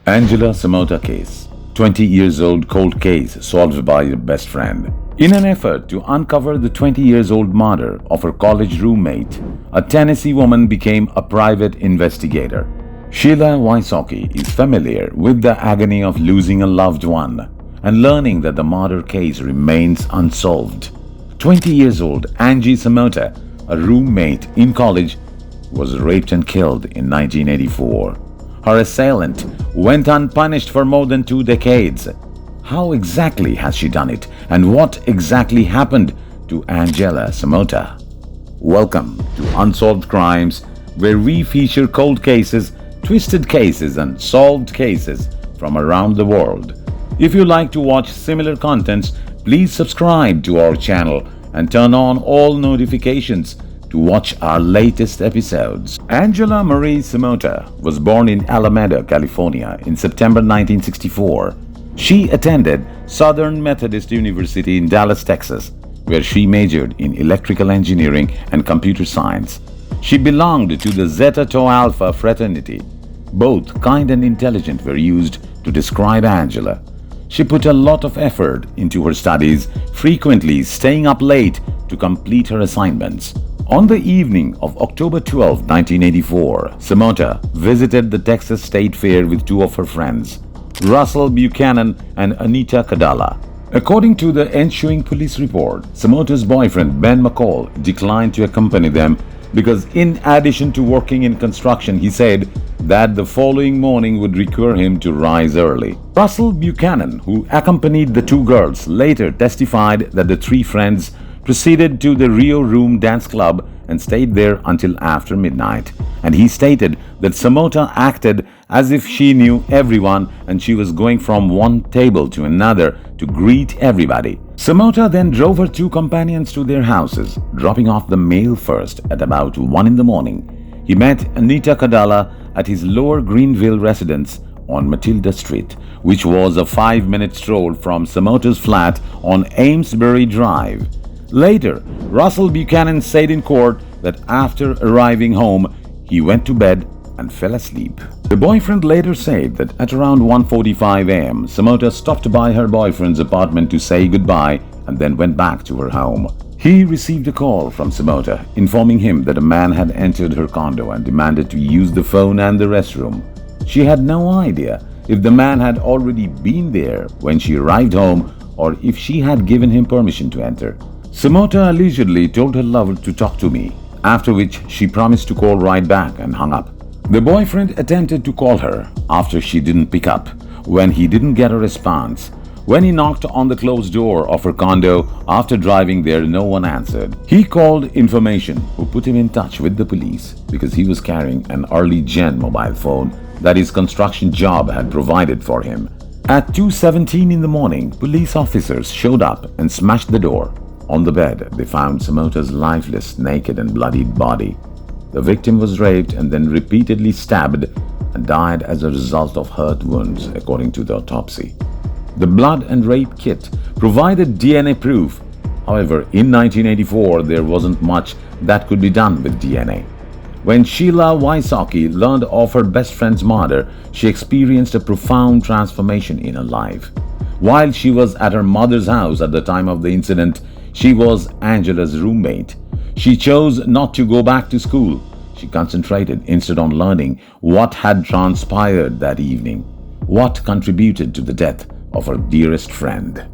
Angela Samota case. 20 years old cold case solved by her best friend. In an effort to uncover the 20 years old murder of her college roommate, a Tennessee woman became a private investigator. Sheila Wysocki is familiar with the agony of losing a loved one and learning that the murder case remains unsolved. 20 years old Angie Samota, a roommate in college, was raped and killed in 1984. Her assailant went unpunished for more than 2 decades. How exactly has she done it, and what exactly happened to Angela Samota? Welcome to Unsolved Crimes, where we feature cold cases, twisted cases, and solved cases from around the world. If you like to watch similar contents, please subscribe to our channel and turn on all notifications to watch our latest episodes. Angela Marie Samota was born in Alameda, California in September 1964. She attended Southern Methodist University in Dallas, Texas, where she majored in electrical engineering and computer science. She belonged to the Zeta Tau Alpha fraternity. Both kind and intelligent were used to describe Angela. She put a lot of effort into her studies, frequently staying up late to complete her assignments. On the evening of October 12, 1984, Samota visited the Texas State Fair with 2 of her friends, Russell Buchanan and Anita Kadala. According to the ensuing police report, Samota's boyfriend Ben McCall declined to accompany them because, in addition to working in construction, he said that the following morning would require him to rise early. Russell Buchanan, who accompanied the 2 girls, later testified that the 3 friends proceeded to the Rio Room Dance Club and stayed there until after midnight, and he stated that Samota acted as if she knew everyone and she was going from one table to another to greet everybody. Samota then drove her 2 companions to their houses, dropping off the male first at about 1 in the morning. He met Anita Kadala at his Lower Greenville residence on Matilda Street, which was a 5-minute stroll from Samota's flat on Amesbury Drive. Later, Russell Buchanan said in court that after arriving home, he went to bed and fell asleep. The boyfriend later said that at around 1:45 a.m., Samota stopped by her boyfriend's apartment to say goodbye and then went back to her home. He received a call from Samota informing him that a man had entered her condo and demanded to use the phone and the restroom. She had no idea if the man had already been there when she arrived home or if she had given him permission to enter. Samota allegedly told her lover to talk to me, after which she promised to call right back and hung up. The boyfriend attempted to call her after she didn't pick up. When he didn't get a response, when he knocked on the closed door of her condo after driving there, no one answered. He called information, who put him in touch with the police because he was carrying an early gen mobile phone that his construction job had provided for him. At 2:17 in the morning, police officers showed up and smashed the door. On the bed, they found Samota's lifeless, naked and bloodied body. The victim was raped and then repeatedly stabbed and died as a result of hurt wounds, according to the autopsy. The blood and rape kit provided DNA proof. However, in 1984, there wasn't much that could be done with DNA. When Sheila Wysocki learned of her best friend's murder, she experienced a profound transformation in her life. While she was at her mother's house at the time of the incident, she was Angela's roommate. She chose not to go back to school. She concentrated instead on learning what had transpired that evening, what contributed to the death of her dearest friend.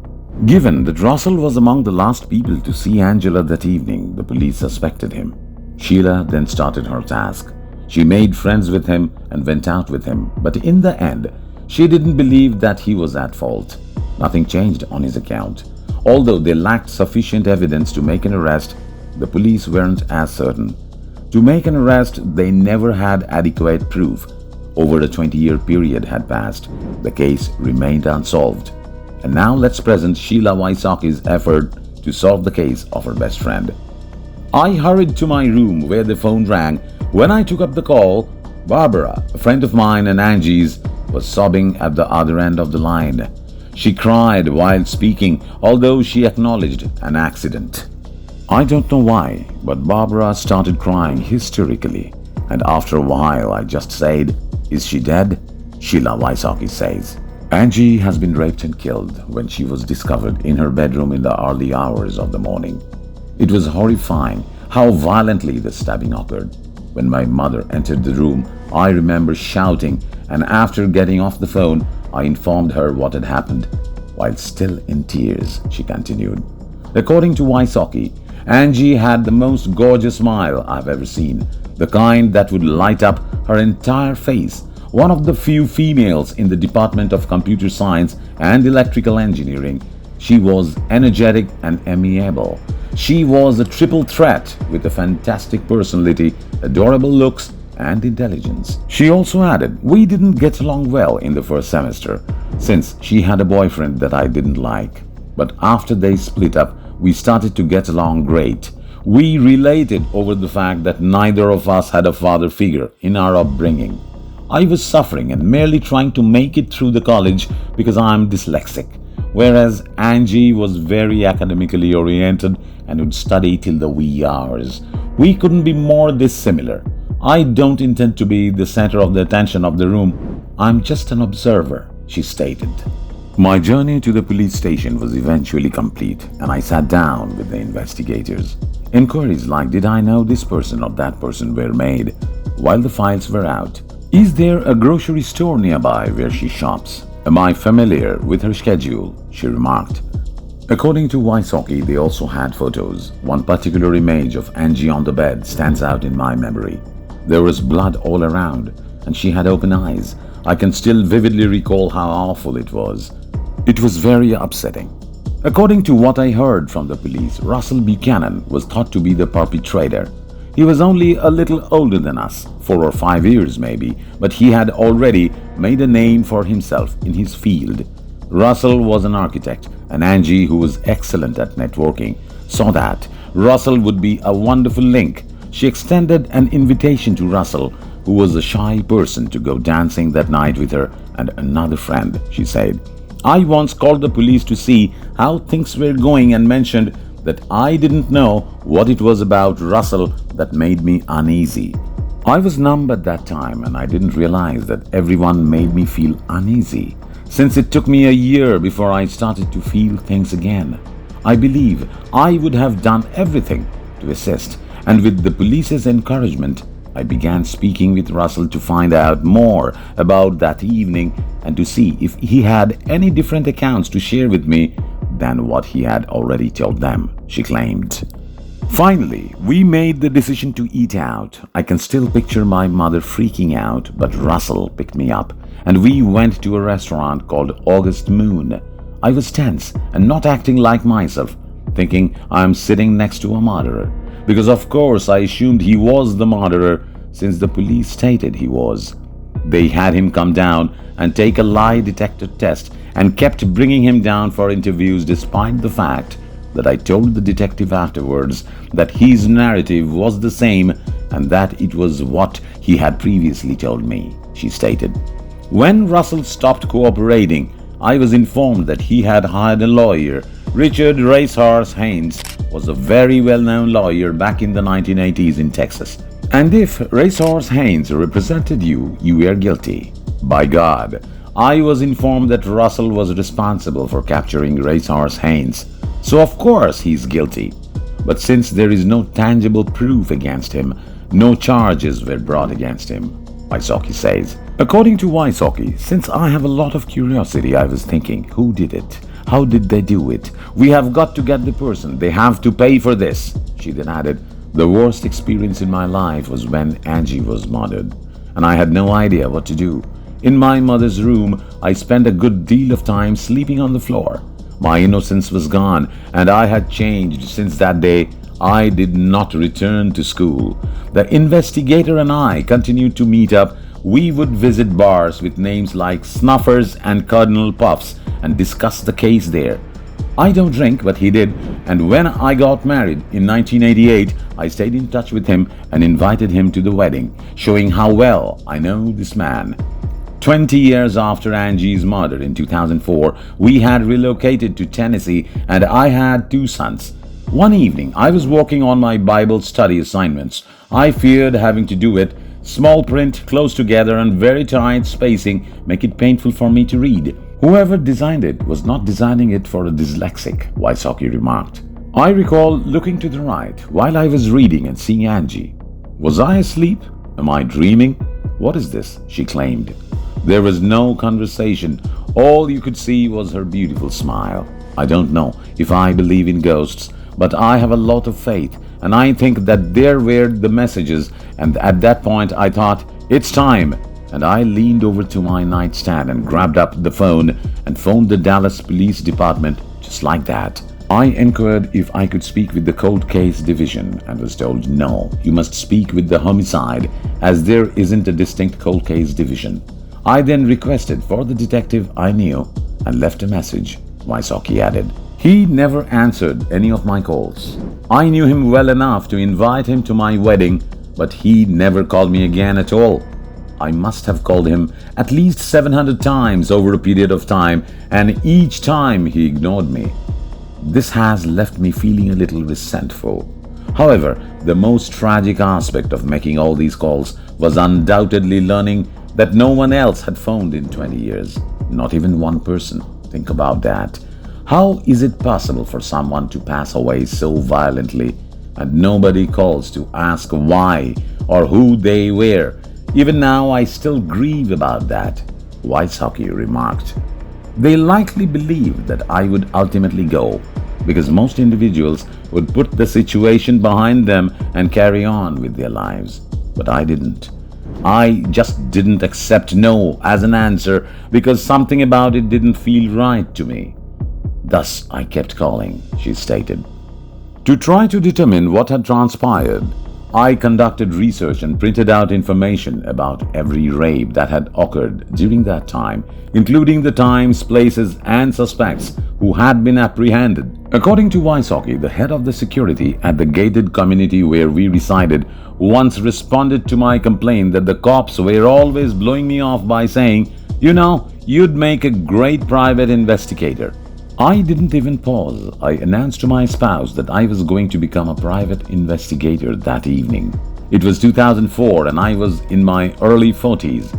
Given that Russell was among the last people to see Angela that evening, the police suspected him. Sheila then started her task. She made friends with him and went out with him, but in the end, she didn't believe that he was at fault. Nothing changed on his account. Although they lacked sufficient evidence to make an arrest, the police weren't as certain. To make an arrest, they never had adequate proof. Over a 20-year period had passed. The case remained unsolved. And now let's present Sheila Wysocki's effort to solve the case of her best friend. I hurried to my room where the phone rang. When I took up the call, Barbara, a friend of mine and Angie's, was sobbing at the other end of the line. She cried while speaking, although she acknowledged an accident. I don't know why, but Barbara started crying hysterically, and after a while I just said, "Is she dead?" Sheila Wysocki says. Angie has been raped and killed when she was discovered in her bedroom in the early hours of the morning. It was horrifying how violently the stabbing occurred. When my mother entered the room, I remember shouting, and after getting off the phone, I informed her what had happened. While still in tears, she continued. According to Wysocki, Angie had the most gorgeous smile I've ever seen, the kind that would light up her entire face. One of the few females in the Department of Computer Science and Electrical Engineering, she was energetic and amiable. She was a triple threat with a fantastic personality, adorable looks, and intelligence. She also added, we didn't get along well in the first semester, since she had a boyfriend that I didn't like. But after they split up, we started to get along great. We related over the fact that neither of us had a father figure in our upbringing. I was suffering and merely trying to make it through the college because I'm dyslexic, whereas Angie was very academically oriented and would study till the wee hours. We couldn't be more dissimilar. I don't intend to be the center of the attention of the room. I'm just an observer, she stated. My journey to the police station was eventually complete, and I sat down with the investigators. Inquiries like, did I know this person or that person, were made while the files were out. Is there a grocery store nearby where she shops? Am I familiar with her schedule? She remarked. According to Wysocki, they also had photos. One particular image of Angie on the bed stands out in my memory. There was blood all around, and she had open eyes. I can still vividly recall how awful it was. It was very upsetting. According to what I heard from the police, Russell Buchanan was thought to be the perpetrator. He was only a little older than us, 4 or 5 years maybe, but he had already made a name for himself in his field. Russell was an architect, and Angie, who was excellent at networking, saw that Russell would be a wonderful link. She extended an invitation to Russell, who was a shy person, to go dancing that night with her and another friend, she said. I once called the police to see how things were going and mentioned that I didn't know what it was about Russell that made me uneasy. I was numb at that time, and I didn't realize that everyone made me feel uneasy, since it took me a year before I started to feel things again. I believe I would have done everything to assist, and with the police's encouragement, I began speaking with Russell to find out more about that evening and to see if he had any different accounts to share with me than what he had already told them, she claimed. Finally, we made the decision to eat out. I can still picture my mother freaking out, but Russell picked me up, and we went to a restaurant called August Moon. I was tense and not acting like myself, thinking I'm sitting next to a murderer, because of course I assumed he was the murderer since the police stated he was. They had him come down and take a lie detector test and kept bringing him down for interviews despite the fact that I told the detective afterwards that his narrative was the same and that it was what he had previously told me, she stated. When Russell stopped cooperating, I was informed that he had hired a lawyer. Richard Racehorse Haynes was a very well-known lawyer back in the 1980s in Texas. And if Racehorse Haynes represented you, you were guilty. By God, I was informed that Russell was responsible for capturing Racehorse Haynes, so of course he's guilty. But since there is no tangible proof against him, no charges were brought against him, Wysocki says. According to Wysocki, since I have a lot of curiosity, I was thinking, who did it? How did they do it? We have got to get the person. They have to pay for this. She then added, the worst experience in my life was when Angie was murdered, and I had no idea what to do. In my mother's room, I spent a good deal of time sleeping on the floor. My innocence was gone, and I had changed since that day. I did not return to school. The investigator and I continued to meet up. We would visit bars with names like Snuffers and Cardinal Puffs and discuss the case there. I don't drink, but he did, and when I got married in 1988, I stayed in touch with him and invited him to the wedding, showing how well I know this man. 20 years after Angie's murder in 2004, we had relocated to Tennessee and I had 2 sons. One evening, I was working on my Bible study assignments. I feared having to do it Small print, close together, and very tight spacing make it painful for me to read. Whoever designed it was not designing it for a dyslexic, Wysocki remarked. I recall looking to the right while I was reading and seeing Angie. Was I asleep? Am I dreaming? What is this? She claimed. There was no conversation. All you could see was her beautiful smile. I don't know if I believe in ghosts, but I have a lot of faith, and I think that there were the messages, and at that point I thought, it's time. And I leaned over to my nightstand and grabbed up the phone and phoned the Dallas Police Department just like that. I inquired if I could speak with the cold case division and was told no, you must speak with the homicide as there isn't a distinct cold case division. I then requested for the detective I knew and left a message, Wysocki added. He never answered any of my calls. I knew him well enough to invite him to my wedding, but he never called me again at all. I must have called him at least 700 times over a period of time, and each time he ignored me. This has left me feeling a little resentful. However, the most tragic aspect of making all these calls was undoubtedly learning that no one else had phoned in 20 years. Not even one person. Think about that. How is it possible for someone to pass away so violently and nobody calls to ask why or who they were? Even now, I still grieve about that, Wysocki remarked. They likely believed that I would ultimately go, because most individuals would put the situation behind them and carry on with their lives. But I didn't. I just didn't accept no as an answer because something about it didn't feel right to me. Thus, I kept calling, she stated. To try to determine what had transpired, I conducted research and printed out information about every rape that had occurred during that time, including the times, places, and suspects who had been apprehended. According to Wysocki, the head of the security at the gated community where we resided once responded to my complaint that the cops were always blowing me off by saying, "You know, you'd make a great private investigator." I didn't even pause. I announced to my spouse that I was going to become a private investigator that evening. It was 2004 and I was in my early 40s.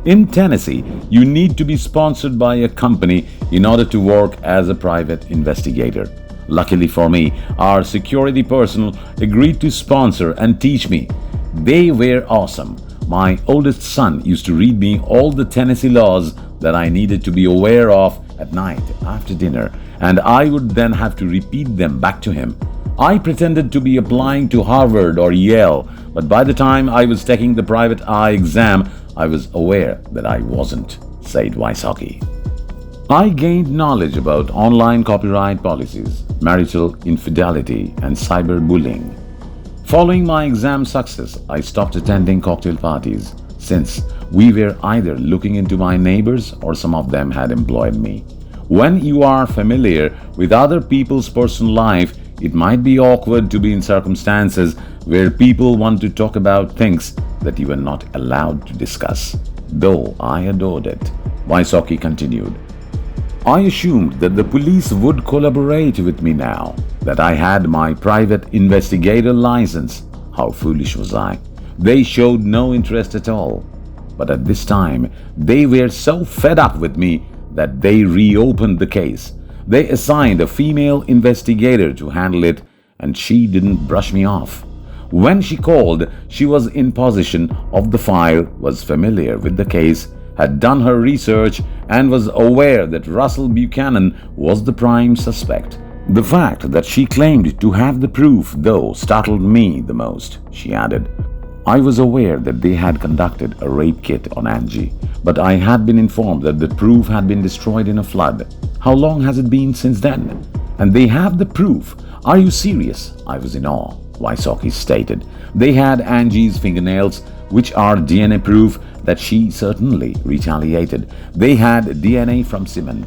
In Tennessee, you need to be sponsored by a company in order to work as a private investigator. Luckily for me, our security personnel agreed to sponsor and teach me. They were awesome. My oldest son used to read me all the Tennessee laws that I needed to be aware of at night after dinner, and I would then have to repeat them back to him. I pretended to be applying to Harvard or Yale, but by the time I was taking the private eye exam, I was aware that I wasn't, said Wysocki. I gained knowledge about online copyright policies, marital infidelity, and cyberbullying. Following my exam success, I stopped attending cocktail parties, since we were either looking into my neighbors or some of them had employed me. When you are familiar with other people's personal life, it might be awkward to be in circumstances where people want to talk about things that you are not allowed to discuss. Though I adored it, Wysocki continued. I assumed that the police would collaborate with me now that I had my private investigator license. How foolish was I? They showed no interest at all. But at this time, they were so fed up with me that they reopened the case. They assigned a female investigator to handle it, and she didn't brush me off. When she called, she was in possession of the file, was familiar with the case, had done her research, and was aware that Russell Buchanan was the prime suspect. The fact that she claimed to have the proof, though, startled me the most, she added. I was aware that they had conducted a rape kit on Angie, but I had been informed that the proof had been destroyed in a flood. How long has it been since then? And they have the proof. Are you serious? I was in awe, Wysocki stated. They had Angie's fingernails, which are DNA proof that she certainly retaliated. They had DNA from Simon.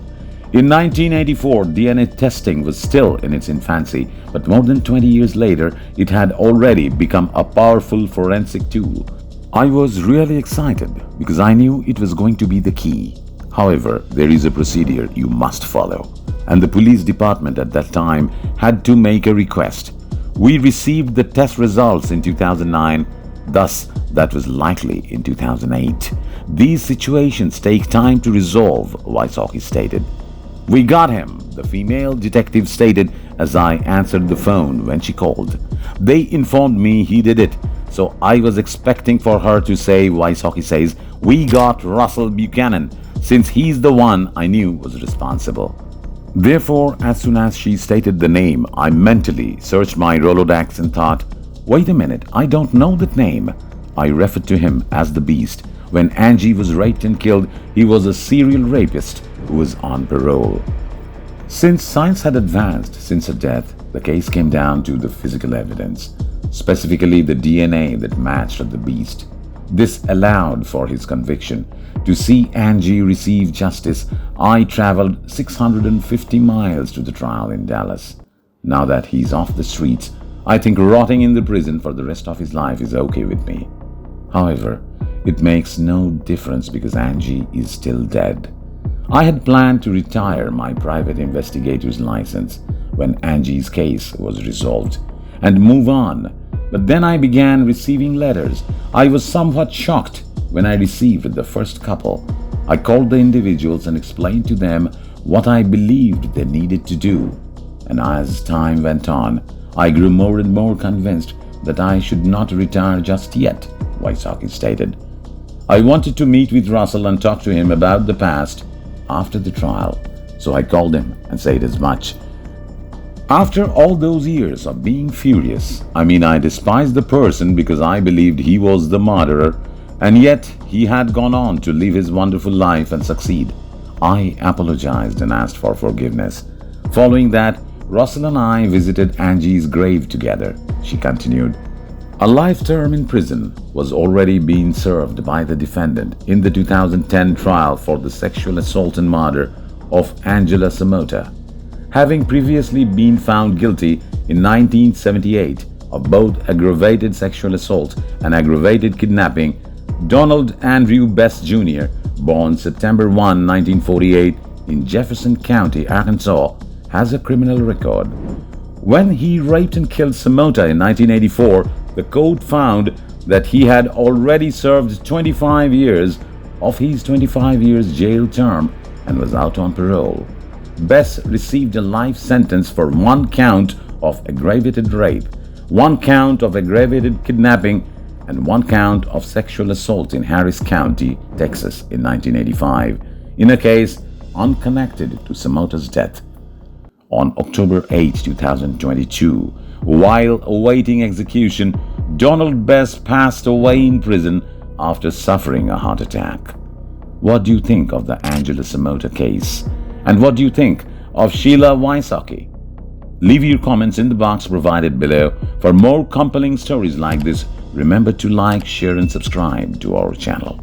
In 1984, DNA testing was still in its infancy, but more than 20 years later, it had already become a powerful forensic tool. I was really excited because I knew it was going to be the key. However, there is a procedure you must follow, and the police department at that time had to make a request. We received the test results in 2009. Thus, that was likely in 2008. These situations take time to resolve, Wysocki stated. "We got him," the female detective stated as I answered the phone when she called. "They informed me he did it, so I was expecting for her to say," Wysocki says, "we got Russell Buchanan, since he's the one I knew was responsible." Therefore, as soon as she stated the name, I mentally searched my Rolodex and thought, wait a minute, I don't know that name. I referred to him as the Beast. When Angie was raped and killed, he was a serial rapist who was on parole. Since science had advanced since her death, the case came down to the physical evidence, specifically the DNA that matched the Beast. This allowed for his conviction. To see Angie receive justice, I traveled 650 miles to the trial in Dallas. Now that he's off the streets, I think rotting in the prison for the rest of his life is okay with me. However, it makes no difference because Angie is still dead. I had planned to retire my private investigator's license when Angie's case was resolved and move on, but then I began receiving letters. I was somewhat shocked when I received the first couple. I called the individuals and explained to them what I believed they needed to do. And as time went on, I grew more and more convinced that I should not retire just yet, Wysocki stated. I wanted to meet with Russell and talk to him about the past after the trial, so I called him and said as much. After all those years of being furious, I despised the person because I believed he was the murderer, and yet he had gone on to live his wonderful life and succeed. I apologized and asked for forgiveness. Following that, Russell and I visited Angie's grave together, she continued. A life term in prison was already being served by the defendant in the 2010 trial for the sexual assault and murder of Angela Samota. Having previously been found guilty in 1978 of both aggravated sexual assault and aggravated kidnapping, Donald Andrew Best Jr., born September 1, 1948 in Jefferson County, Arkansas, has a criminal record. When he raped and killed Samota in 1984, the court found that he had already served 25 years of his 25 years jail term and was out on parole. Bess received a life sentence for 1 count of aggravated rape, 1 count of aggravated kidnapping, and 1 count of sexual assault in Harris County, Texas in 1985, in a case unconnected to Samota's death. On October 8, 2022, while awaiting execution, Donald Bess passed away in prison after suffering a heart attack. What do you think of the Angela Samota case? And what do you think of Sheila Wysocki? Leave your comments in the box provided below. For more compelling stories like this, remember to like, share and subscribe to our channel.